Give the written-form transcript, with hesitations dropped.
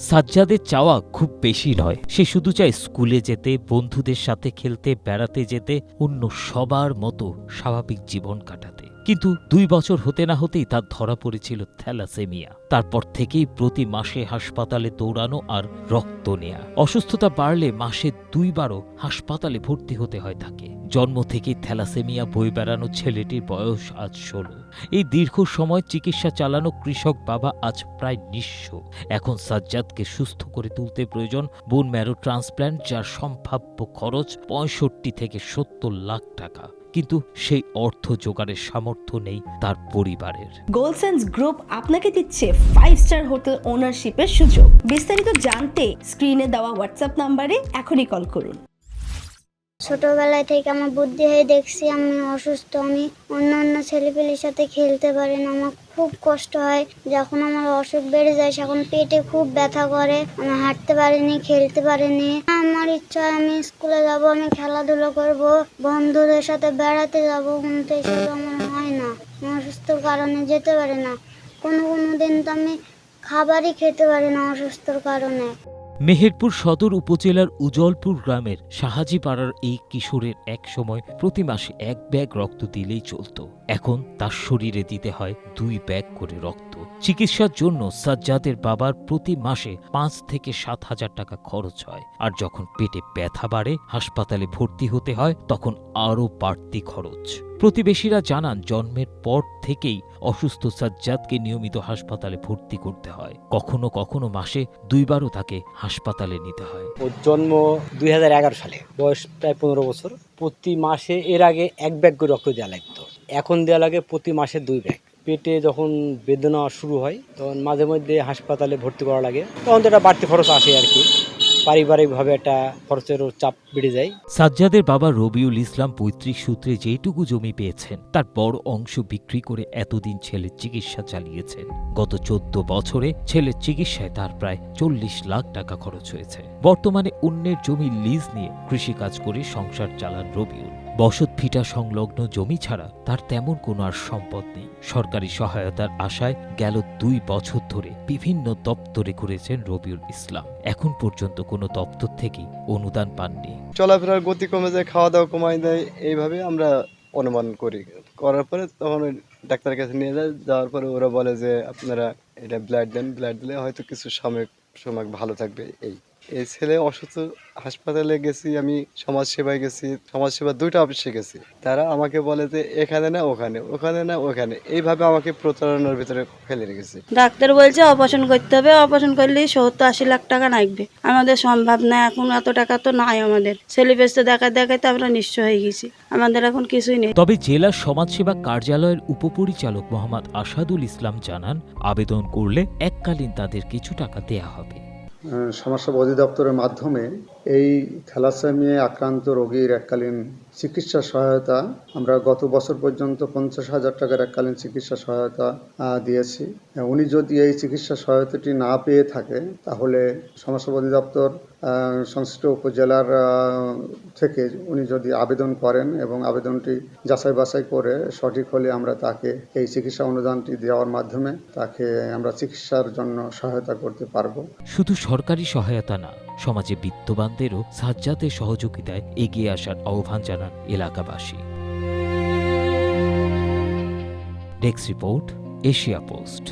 সাজ্জাদের চাওয়া খুব বেশি নয়। সে শুধু চায় স্কুলে যেতে, বন্ধুদের সাথে খেলতে, বেড়াতে যেতে, অন্য সবার মতো স্বাভাবিক জীবন কাটাতে। কিন্তু 2 বছর হতে না হতেই তার ধরা পড়েছিল থ্যালাসেমিয়া। তারপর থেকেই প্রতি মাসে হাসপাতালে দৌড়ানো আর রক্ত নেয়া। অসুস্থতা বাড়লে মাসে 2 বারও হাসপাতালে ভর্তি হতে হয় তাকে। জন্ম থেকেই থ্যালাসেমিয়া বয়ে বেড়ানো ছেলেটির বয়স আজ 16। এই দীর্ঘ সময় চিকিৎসা চালানো কৃষক বাবা আজ প্রায় নিঃস্ব। এখন সাজ্জাদকে সুস্থ করে তুলতে প্রয়োজন বোন ম্যারো ট্রান্সপ্ল্যান্ট, যার সম্ভাব্য খরচ 65 থেকে 70 লাখ টাকা। কিন্তু সেই অর্থ জোগাড়ের সামর্থ্য নেই তার পরিবারের। গোলসেন্স গ্রুপ আপনাকে দিচ্ছে 5 স্টার হোটেল ওনারশিপের সুযোগ। বিস্তারিত জানতে স্ক্রিনে দেওয়া হোয়াটসঅ্যাপ নাম্বারে এখনই কল করুন। ছোটবেলায় থেকে আমার বুদ্ধি হয়ে দেখছি আমি অসুস্থ, আমি অন্য ছেলেপেলের সাথে খেলতে পারি না, আমার খুব কষ্ট হয়। যখন আমার অসুখ বেড়ে যায় তখন পেটে খুব ব্যথা করে, আমি হাঁটতে পারিনি, খেলতে পারিনি। আমার ইচ্ছা আমি স্কুলে যাব, আমি খেলাধুলা করব, বন্ধুদের সাথে বেড়াতে যাব, কিন্তু এসব আমার হয় না। আমি অসুস্থর কারণে যেতে পারি না। কোনো দিন তো আমি খাবারই খেতে পারি না অসুস্থর কারণে। মেহেরপুর সদর উপজেলার উজলপুর গ্রামের সাহাজিপাড়ার এই কিশোরের এক সময় প্রতি মাসে 1 ব্যাগ রক্ত দিলেই চলত। এখন তার শরীরে দিতে হয় 2 ব্যাগ করে রক্ত। চিকিৎসার জন্য সাজ্জাদের বাবার প্রতি মাসে 5 থেকে 7 হাজার টাকা খরচ হয়। আর যখন পেটে ব্যথা বাড়ে, হাসপাতালে ভর্তি হতে হয়, তখন আরও বাড়তি খরচ। প্রতিবেশীরা জানান, জন্মের পর থেকেই অসুস্থ সাজ্জাদকে নিয়মিত হাসপাতালে ভর্তি করতে হয়। কখনো কখনো মাসে 2 বারও তাকে হাসপাতালে নিতে হয়। ওর জন্ম 2011 সালে, বয়স প্রায় 15 বছর। প্রতি মাসে এর আগে 1 ব্যাগ করে রক্ত দেওয়া লাগতো, এখন দেওয়া লাগে প্রতি মাসে 2 ব্যাগ। পেটে যখন বেদনা শুরু হয় তখন মাঝে মধ্যে হাসপাতালে ভর্তি করা লাগে, তখন তো একটা বাড়তি খরচ আসে আর কি, পারিবারিকভাবে একটা খরচেরও চাপ বেড়ে যায়। সাজ্জাদের বাবা রবিউল ইসলাম পৈতৃক সূত্রে যেটুকু জমি পেয়েছেন তার বড় অংশ বিক্রি করে এতদিন ছেলের চিকিৎসা চালিয়েছেন। গত 14 বছরে ছেলের চিকিৎসায় তার প্রায় 40 লাখ টাকা খরচ হয়েছে। বর্তমানে অন্যের জমি লিজ নিয়ে কৃষিকাজ করে সংসার চালান রবিউল। বসত ভিটা সংলগ্ন জমি ছাড়া তার তেমন কোনো আর সম্পদ নেই। সরকারি সহায়তার আশায় গেল 2 বছর ধরে বিভিন্ন দপ্তরে ঘুরেছেন রবিউল ইসলাম। এখন পর্যন্ত কোনো দপ্তর থেকেই অনুদান পাননি। চলাফেরার গতি কমে যায়, খাওয়া দাওয়া কমাই দেয়, এইভাবে আমরা অনুমান করি। করার পরে তখন ওই ডাক্তারের কাছে নিয়ে যায়, যাওয়ার পরে ওরা বলে যে আপনারা এটা ব্লাড দেন, ব্লাড দিলে হয়তো কিছু সময় ভালো থাকবে। এই ছেলে অসুস্থ, হাসপাতালে গেছি, আমি সমাজসেবায় গেছি, সমাজসেবা 2টা অফিসে গেছি। তারা আমাকে বলে যে এখানে না ওখানে, ওখানে না ওখানে, এইভাবে আমাকে প্রতারণার ভিতরে ফেলে রেখেছে। ডাক্তার বলছে অপারেশন করতে হবে, অপারেশন করলেই 70-80 লাখ টাকা লাগবে। আমাদের সম্ভব না, এখন এত টাকা তো নাই আমাদের। ছেলেপেলে দেখাতে আমরা নিঃস্ব হয়ে গেছি, আমাদের এখন কিছুই নেই। তবে জেলা সমাজসেবা কার্যালয়ের উপপরিচালক মোহাম্মদ আসাদুল ইসলাম জানান, আবেদন করলে এককালীন তাদের কিছু টাকা দেয়া হবে। সমাজসেবা অধিদপ্তরের মাধ্যমে এই থ্যালাসেমিয়া আক্রান্ত রোগীর এককালীন চিকিৎসা সহায়তা আমরা গত বছর পর্যন্ত 50,000 টাকার এককালীন চিকিৎসা সহায়তা দিয়েছি। উনি যদি এই চিকিৎসা সহায়তাটি না পেয়ে থাকে তাহলে সমাজসেবা অধিদপ্তর সংশ্লিষ্ট উপজেলার থেকে উনি যদি আবেদন করেন এবং আবেদনটি যাচাই বাছাই করে সঠিক হলে আমরা তাকে এই চিকিৎসা অনুদানটি দেওয়ার মাধ্যমে তাকে আমরা চিকিৎসার জন্য সহায়তা করতে পারবো। শুধু সরকারি সহায়তা না, সমাজে বিত্তবানদেরও সাজ্জাদের সহযোগিতায় এগিয়ে আসার আহ্বান জানান এলাকাবাসী। Desk report, Asia post.